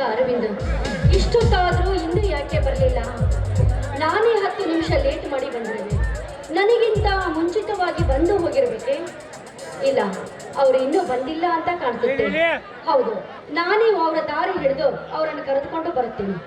ಅರವಿಂದ್, ಇಷ್ಟೊತ್ತಾದರೂ ಇನ್ನೂ ಯಾಕೆ ಬರಲಿಲ್ಲ? ನಾನೇ 10 ನಿಮಿಷ ಲೇಟ್ ಮಾಡಿ ಬಂದಿರುವೆ. ನನಗಿಂತ ಮುಂಚಿತವಾಗಿ ಬಂದು ಹೋಗಿರ್ಬೇಕೆ? ಇಲ್ಲ, ಅವರು ಇನ್ನೂ ಬಂದಿಲ್ಲ ಅಂತ ಕಾಣ್ತಿದ್ದೆ. ಹೌದು, ನಾನೇ ಅವರ ದಾರಿ ಹಿಡಿದು ಅವರನ್ನು ಕರೆದುಕೊಂಡು ಬರುತ್ತೇನೆ.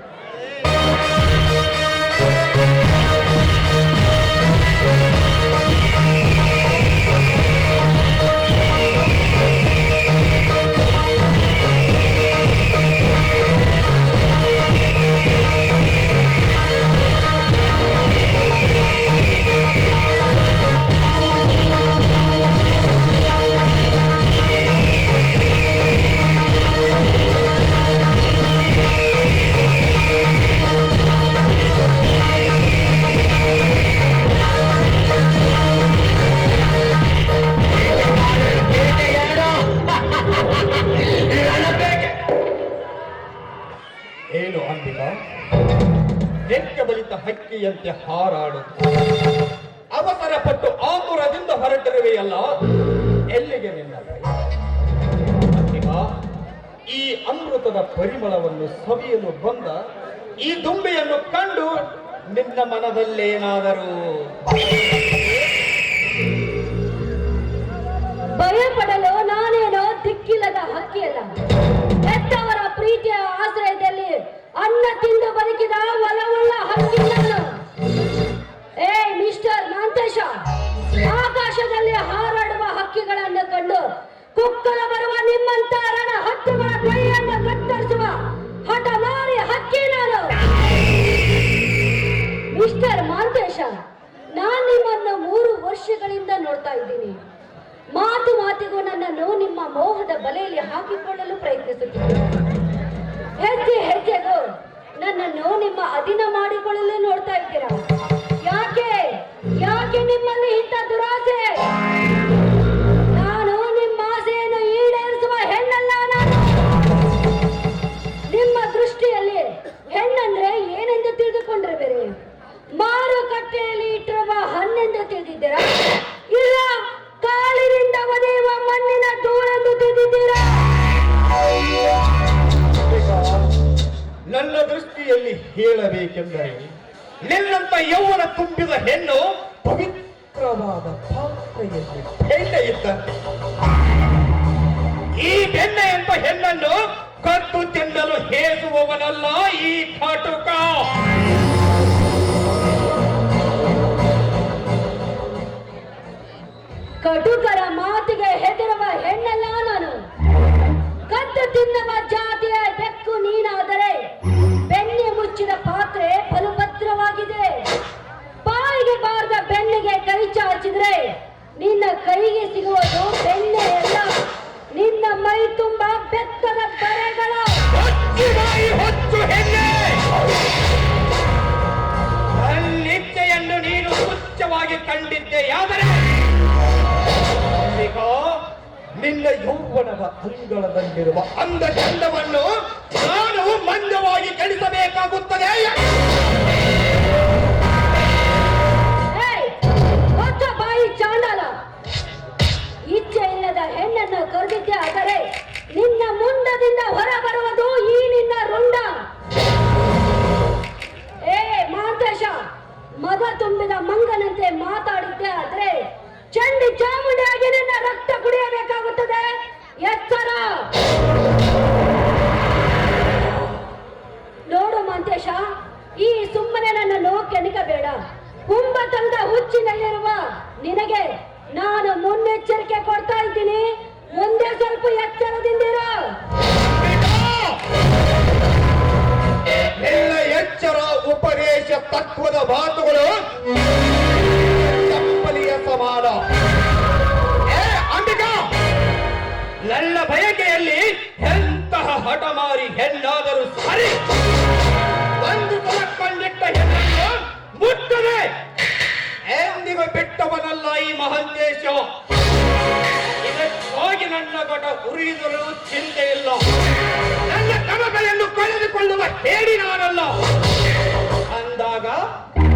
ಏನು ಅಂಬಿಕಾ, ನೆಕ್ಕ ಬಲಿತ ಹಕ್ಕಿಯಂತೆ ಹಾರಾಡು. ಅವಸರ ಪಟ್ಟು ಆತುರದಿಂದ ಹೊರಟಿರುವೆಯಲ್ಲ, ಎಲ್ಲಿಗೆ ನಿನ್ನ ಅಂಬಿಕಾ? ಈ ಅಮೃತದ ಪರಿಮಳವನ್ನು ಸವಿಯಲು ಬಂದ ಈ ದುಂಬೆಯನ್ನು ಕಂಡು ನಿನ್ನ ಮನದಲ್ಲೇನಾದರೂ ಭಯಪಡಲು ನಾನೇನೋ ದಿಕ್ಕಿಲ್ಲದ ಹಕ್ಕಿಯಲ್ಲ. ಹೆತ್ತವರ ಪ್ರೀತಿಯ ಆಶ್ರಯದಲ್ಲಿ ಅನ್ನ ತಿಂದು ಬದುಕಿದ ಒಲವುಳ್ಳ ಹಕ್ಕಿ ನಾನು. ಮಿಸ್ಟರ್ ಮಾಂತೇಶ, ಆಕಾಶದಲ್ಲಿ ಹಾರಾಡುವ ಹಕ್ಕಿಗಳನ್ನು ಕಂಡು ಕುಕ್ಕಲ ಬರುವ ನಿಮ್ಮಂತ ರಣ ಹಕ್ಕುಗಳ ಕೈಯನ್ನು ಕತ್ತರಿಸುವ ಹಠಮಾರಿ ಹಕ್ಕಿ ನಾನು. ಮಿಸ್ಟರ್ ಮಾಂತೇಶ, ನಾನು ನಿಮ್ಮನ್ನು 3 ವರ್ಷಗಳಿಂದ ನೋಡ್ತಾ ಇದ್ದೀನಿ. ಮಾತು ಮಾತಿಗೂ ನನ್ನನ್ನು ನಿಮ್ಮ ಮೋಹದ ಬಲೆಯಲ್ಲಿ ಹಾಕಿಕೊಳ್ಳಲು ಪ್ರಯತ್ನಿಸುತ್ತಿದ್ದೆ. ಹೆಜ್ಜೆ ಹೆಜ್ಜೆಗೂ ನನ್ನನ್ನು ನಿಮ್ಮ ಅಧೀನ ಮಾಡಿಕೊಳ್ಳಲು ನೋಡ್ತಾ ಇದ್ದೀರಾ. ಯಾಕೆ ಯಾಕೆ ನಿಮ್ಮಲ್ಲಿ ಇಂಥ ದುರಾಸೆ? ನಾನು ನಿಮ್ಮ ಆಸೆಯನ್ನು ಈಡೇರಿಸುವ ಹೆಣ್ಣಲ್ಲ. ನಾನು ನಿಮ್ಮ ದೃಷ್ಟಿಯಲ್ಲಿ ಹೆಣ್ಣಂದ್ರೆ ಏನೆಂದು ತಿಳಿದುಕೊಂಡಿರುವಿರಿ? ಮಾರುಕಟ್ಟೆಯಲ್ಲಿ ಇಟ್ಟಿರುವ ಹಣ್ಣೆಂದು ತಿಳಿದಿದ್ದೀರಾ? ಇಲ್ಲ ಕಾಲಿನಿಂದ ಒದೆಯುವ ಮಣ್ಣಿನ ಧೂಳೆಂದು ತಿಳಿದಿದ್ದೀರಾ? ನನ್ನ ದೃಷ್ಟಿಯಲ್ಲಿ ಹೇಳಬೇಕೆಂದರೆ ನಿನ್ನಂತ ಯೌವನ ತುಂಬಿದ ಹೆಣ್ಣು ಪವಿತ್ರವಾದ ಪಾತ್ರೆಯಲ್ಲಿ ಬೆಣ್ಣೆ ಇದ್ದಂತೆ. ಈ ಬೆಣ್ಣೆ ಎಂಬ ಹೆಣ್ಣನ್ನು ಕತ್ತು ತಿನ್ನಲು ಹೇಸುವವನಲ್ಲ ಈ ಕಾಟುಕ. ಕಟುಕರ ಮಾತಿಗೆ ಹೆದರುವ ಹೆಣ್ಣಲ್ಲ ನಾನು. ಕದ್ದು ತಿನ್ನುವ ಜಾತಿಯ ಬೆಕ್ಕು ನೀನಾದರೆ ಬೆಣ್ಣೆ ಮುಚ್ಚಿದ ಪಾತ್ರೆ ಫಲಭದ್ರವಾಗಿದೆ. ಬಾಯಿಗೆ ಬಾರದ ಬೆನ್ನಿಗೆ ಕೈ ಚಾಚಿದ್ರೆ ನಿನ್ನ ಕೈಗೆ ಸಿಗುವುದು ಬೆಣ್ಣೆ ಅಲ್ಲ, ನಿನ್ನ ಮೈ ತುಂಬ ಬೆತ್ತದ ಬರೆಗಳು. ನಿತ್ಯೆಯನ್ನು ನೀನು ತುಚ್ಛವಾಗಿ ಕಂಡಿದ್ದೆಯಾದರೆ ನಿನ್ನ ಯೌವನದ ಅಂಗಳದಲ್ಲಿರುವ ಅಂದ ಚಂದವನ್ನು ನಾನು ಮಂದವಾಗಿ ಕೆಡಿಸಬೇಕಾಗುತ್ತದೆ. ಬಾಯಿ ಚಾಂಡಾಲ, ಇಚ್ಛೆ ಇಲ್ಲದ ಹೆಣ್ಣನ್ನು ಕರೆದಿದ್ದೆ ಆದರೆ ನಿನ್ನ ಮುಂಡದಿಂದ ಹೊರ ಬರುವುದು ಈ ನಿನ್ನ ರುಂಡ. ಮಾಂತೇಶ, ಮದ ತುಂಬಿದ ಮಂಗನಂತೆ ಮಾತಾಡಿದ್ದೆ ಆದ್ರೆ ಚಂಡಿ ಚಾಮುಂಡಿಯಾಗಿ ನಿನ್ನ ರಕ್ತ ಕುಡಿಯಬೇಕಾಗುತ್ತದೆ. ಎಚ್ಚರ! ನೋಡು ಮಾಂತೇಶ, ಈ ಸುಮ್ಮನೆ ನನ್ನನ್ನು ಕೆಣಕಬೇಡ. ಕುಂಭ ತಂದ ಹುಚ್ಚಿನಲ್ಲಿರುವ ನಿನಗೆ ನಾನು ಮುನ್ನೆಚ್ಚರಿಕೆ ಕೊಡ್ತಾ ಇದ್ದೀನಿ. ಮುಂದೆ ಸ್ವಲ್ಪ ಎಚ್ಚರದಿಂದಿರು. ಎಲ್ಲ ಎಚ್ಚರ ಉಪದೇಶ ತತ್ವದ ಮಾತುಗಳು ಚಪ್ಪಲಿಯ ಸಮಾನ. ಅಂಬಿಕಾ, ನನ್ನ ಬಯಕೆಯಲ್ಲಿ ಎಂತಹ ಹಠಮಾರಿ ಹೆಣ್ಣಾದರೂ ಸರಿ, ಒಂದು ಕಂಡಿಟ್ಟ ಹೆಣ್ಣನ್ನು ಮುಟ್ಟದೆ ಎಂದಿಗೂ ಬಿಟ್ಟವನಲ್ಲ ಈ ಮಹಂತೇಶ. ಇದಕ್ಕಾಗಿ ನನ್ನ ಗಟ ಉರಿಯಲು ಚಿಂತೆ ಇಲ್ಲ. ನನ್ನ ಕನಕಲೆಯನ್ನು ಕಳೆದುಕೊಳ್ಳುವ ಹೇಳಿ ನಾನಲ್ಲ. ಅಂದಾಗ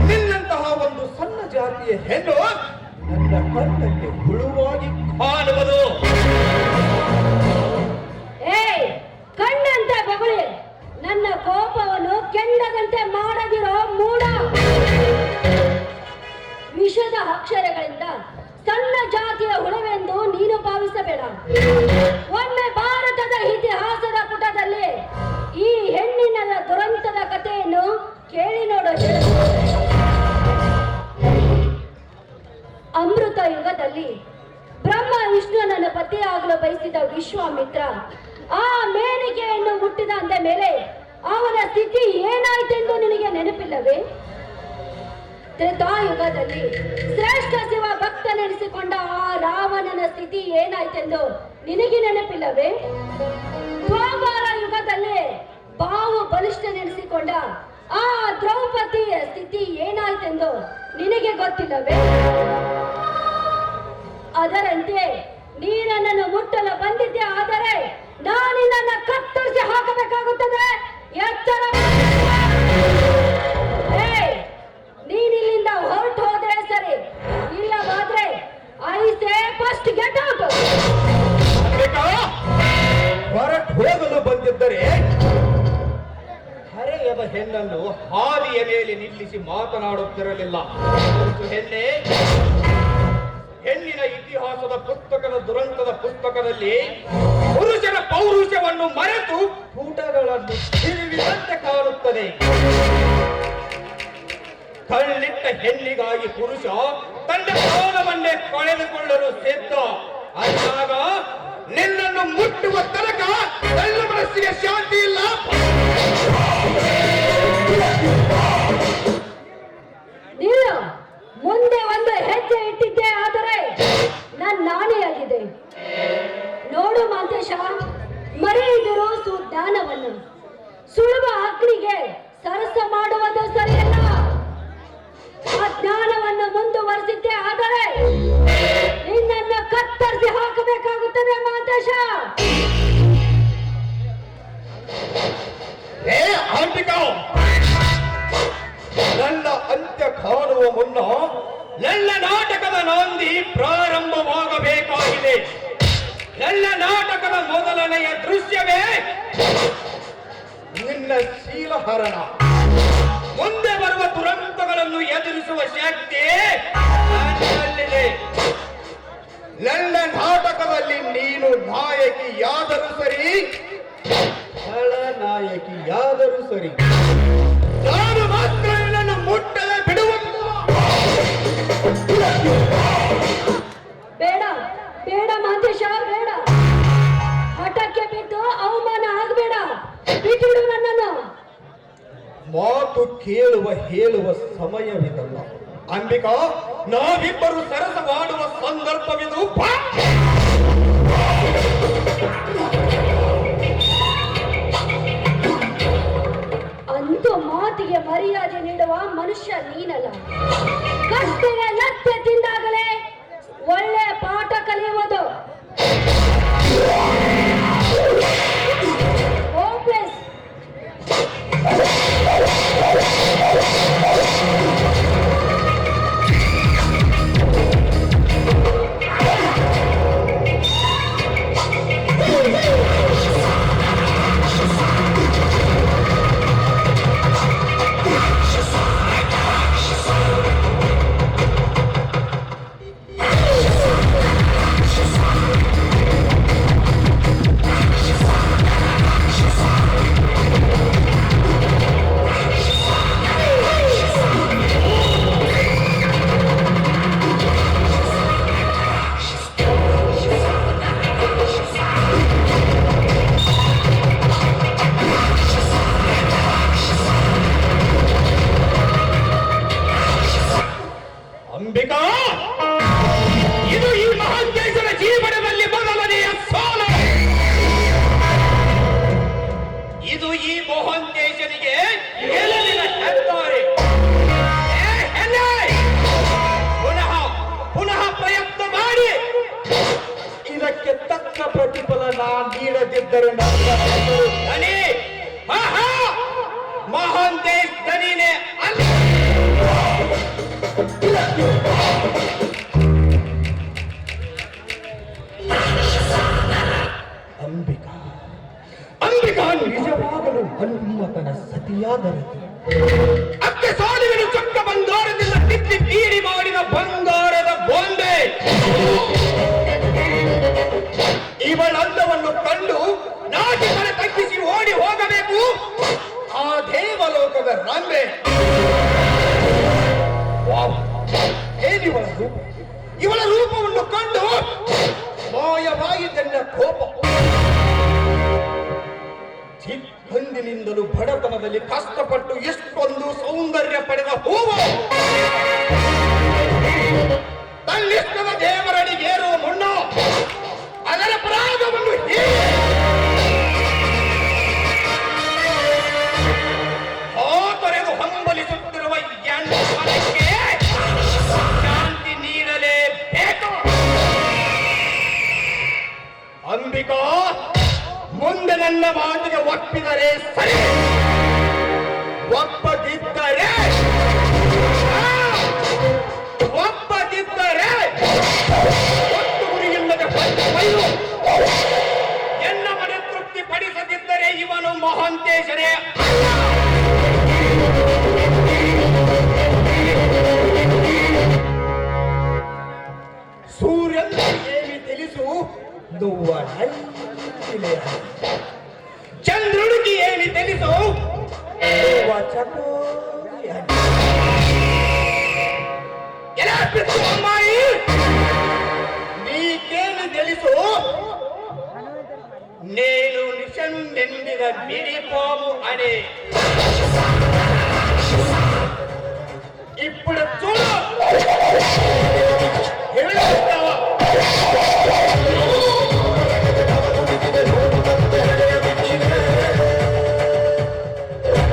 ನಿನ್ನಂತಹ ಒಂದು ಸಣ್ಣ ಜಾತಿಯ ಹೆಣ್ಣು ನನ್ನ ಕಣ್ಣಕ್ಕೆ ಹುಳುವಾಗಿ ಕಾಣುವುದು. ಕಣ್ಣಂತ ಬಗುಳಿ ಬೇಡ. ಒಮ್ಮೆ ಭಾರತದ ಇತಿಹಾಸದ ಪುಟದಲ್ಲಿ ಈ ಹೆಣ್ಣಿನ ದುರಂತದ ಕಥೆಯನ್ನು ಕೇಳಿ ನೋಡೋ. ಅಮೃತ ಯುಗದಲ್ಲಿ ಬ್ರಹ್ಮ ವಿಷ್ಣುನನ್ನು ಪತಿಯಾಗಲು ಬಯಸಿದ ವಿಶ್ವಾಮಿತ್ರ ಆ ಮೇನಿಕೆಯನ್ನು ಮುಟ್ಟಿದ ಅಂದ ಮೇಲೆ ಅವನ ಸ್ಥಿತಿ ಏನಾಯ್ತೆಂದು ನಿನಗೆ ನೆನಪಿಲ್ಲವೇ? ತ್ರೇತಾಯುಗದಲ್ಲಿ ಶ್ರೇಷ್ಠ ಶಿವ ಭಕ್ತನೆನಿಸಿಕೊಂಡ ಆ ರಾವಣನ ಸ್ಥಿತಿ ಏನಾಯ್ತೆಂದು ನಿನಗೆ ನೆನಪಿಲ್ಲವೇ? ದ್ವಾಪರ ಯುಗದಲ್ಲಿ ಬಾವು ಬಲಿಷ್ಠನೆನಿಸಿಕೊಂಡ ಆ ದ್ರೌಪದಿಯ ಸ್ಥಿತಿ ಏನಾಯ್ತೆಂದು ನಿನಗೆ ಗೊತ್ತಿಲ್ಲವೇ? ಅದರಂತೆ ನೀನನ್ನು ಮುಟ್ಟಲು ಬಂದಿದ್ದೆ, ಆದರೆ ನಾನಿನ್ನ ಕತ್ತರಿಸಿ ಹಾಕಬೇಕಾಗುತ್ತದೆ. ಎಚ್ಚರ! ನೀನಿಲ್ಲಿಂದ ಹೊರಟು ಹೋದ್ರೆ ಸರಿ, ಇಲ್ಲವಾದ್ರೆ I say first get out. ಹೊರಟು ಹೋಗಲು ಬಂದಿದ್ದರೆ ಹರೆಯದ ಹೆಣ್ಣನ್ನು ಹಾದಿಯ ಮೇಲೆ ನಿಲ್ಲಿಸಿ ಮಾತನಾಡುತ್ತಿರಲಿಲ್ಲ. ಹೆಣ್ಣೆ, ಹೆಣ್ಣಿನ ಇತಿಹಾಸದ ಪುಸ್ತಕದ ದುರಂತದ ಪುಸ್ತಕದಲ್ಲಿ ಪುರುಷನ ಪೌರುಷವನ್ನು ಮರೆತು ಪುಟಗಳನ್ನು ತಿರುವಿದಂತೆ ಕಾಣುತ್ತದೆ. ಕಳ್ಳಿಟ್ಟ ಹೆಣ್ಣಿಗಾಗಿ ಪುರುಷ ತನ್ನ ಪ್ರಾಣವನ್ನೇ ಕಳೆದುಕೊಳ್ಳಲು ಸಿದ್ಧ. ಅಂದಾಗ ನಿನ್ನನ್ನು ಮುಟ್ಟುವ ತನಕ ನನ್ನ ಮನಸ್ಸಿಗೆ ಶಾಂತಿ ಇಲ್ಲ. ನೀನು ಮುಂದೆ ಒಂದು ಹೆಜ್ಜೆ ಇಟ್ಟಿದ್ದೆ, ಆದರೆ ನನ್ನ ನಾಣೆಯಾಗಿದೆ. ನೋಡು ಮಾಂತೇಶ, ಮರೆಯಿದರು ಸುಜ್ಞಾನವನ್ನು. ಸುಳುವ ಅಗ್ನಿಗೆ ಸರಸ ಮಾಡುವುದು ಸರಿಯಲ್ಲ. ಆ ಜ್ಞಾನವನ್ನು ಮುಂದುವರೆಸಿದ್ದೆ, ಆದರೆ ನಿನ್ನನ್ನು ಕತ್ತರಿಸಿ ಹಾಕಬೇಕಾಗುತ್ತದೆ ಮಾಂತೇಶ. ಅಂಬಿಕಾ, ನನ್ನ ಅಂತ್ಯ ಕಾಣುವ ಮುನ್ನ ನನ್ನ ನಾಟಕದ ನಾಂದಿ ಪ್ರಾರಂಭವಾಗಬೇಕಾಗಿದೆ. ನನ್ನ ನಾಟಕದ ಮೊದಲನೆಯ ದೃಶ್ಯವೇ ನಿನ್ನ ಶೀಲಹರಣ. ಮುಂದೆ ಬರುವ ದುರಂತಗಳನ್ನು ಎದುರಿಸುವ ಶಕ್ತಿ ನನ್ನಲ್ಲಿದೆ. ನನ್ನ ನಾಟಕದಲ್ಲಿ ನೀನು ನಾಯಕಿಯಾದರೂ ಸರಿ, ಖಳನಾಯಕಿಯಾದರೂ ಸರಿ, ನಾನು ಮಾತ್ರ ನಿನ್ನನ್ನು ಮುಟ್ಟದೆ ಬಿಡುವುದಿಲ್ಲ. ಬೇಡ ಬೇಡ ಮಾಂತೇಶ, ಬೇಡ. ಹಠಕ್ಕೆ ಬಿದ್ದು ಅವಮಾನ ಆಗಬೇಡ. ಬಿಟ್ಟಿಡು ನನ್ನನ್ನು. ಮಾತು ಕೇಳುವ ಹೇಳುವ ಸಮಯವಿದಲ್ಲ ಅಂಬಿಕಾ. ನಾವಿಬ್ಬರು ಸರಸವಾಡುವ ಸಂದರ್ಭವಿದು. ಅಂತೂ ಮಾತಿಗೆ ಮರ್ಯಾದೆ ನೀಡುವ ಮನುಷ್ಯ ನೀನಲ್ಲ. ಕತ್ತಿಗೆ ಲತ್ತೆ ತಿಂದಾಗಲೇ ಒಳ್ಳೆ ಪಾಠ ಕಲಿಯುವುದು. ಹೋಪ್ಲೆಸ್. ಅಂಬಿಕಾ, ಇದು ಈ ಮಹಾಂತೇಶನ ಜೀವನದಲ್ಲಿ ಮೊದಲನೆಯ ಸೋಲು. ಇದು ಈ ಮಹಾಂತೇಶನಿಗೆ ಗೆಲುವಿನ ಹೆದ್ದಾರಿ. ಪುನಃ ಪುನಃ ಪ್ರಯತ್ನ ಮಾಡಿ. ಇದಕ್ಕೆ ತಕ್ಕ ಪ್ರತಿಫಲ ನೀಡದಿದ್ದರೆ ದನಿ ಮಹಾಂತೇಶ್ ದನಿನೇ ಅಲ್ಲ. ಅಂಬಿಕಾ, ಅಂಬಿಕಾ ನಿಜವಾಗಲು ಹನುಮತನ ಸತಿಯಾದರೆ ಅತ್ತೆ ಸಾಲಿನ ಚೊಕ್ಕ ಬಂಗಾರದಿಂದ ತಿತ್ತಿ ತೀಡಿ ಮಾಡಿದ ಬಂಗಾರದ ಬೊಂಬೆ. ಮೊದಲಿನಿಂದಲೂ ಬಡತನದಲ್ಲಿ ಕಷ್ಟಪಟ್ಟು ಎಷ್ಟೊಂದು ಸೌಂದರ್ಯ ಪಡೆದ ಹೂವು ತನ್ನಿಷ್ಟದ ದೇವರಡಿಗೇರುವ ಮುನ್ನ ಅದರ ಪರಾಗವನ್ನು ತೊರೆದು ಹಂಬಲಿಸುತ್ತಿರುವ ಯಂತ್ರಕ್ಕೆ ಶಾಂತಿ ನೀಡಲೇಬೇಕು. ಅಂಬಿಕಾ, ಮುಂದೆ ನನ್ನ ಮಾತಿಗೆ ಒಪ್ಪಿದರೆ ಸರಿ, ಒಪ್ಪದಿದ್ದರೆ ಒತ್ತು ಗುರಿಯಿಲ್ಲದೆ ಬೈದು ಎನ್ನ ಮನೆ ತೃಪ್ತಿ ಪಡಿಸದಿದ್ದರೆ ಇವನು ಮಹಾಂತೇಶರೇ ಅಲ್ಲ. ಸೂರ್ಯನ ಏನಿ ತಿಳಿಸು ಚಂದ್ರುಡಿಗೆ ಏನಿ ತಿಳಿಸು ಅಮ್ಮಾಯಿ ನೀಕೇನು ತಿಳಿಸು ನೇನು ನಿಶಂದೆಂದಿದ ಬಿಡಿಪಾವು ಅಣೆ ఇప్పుడు చూడు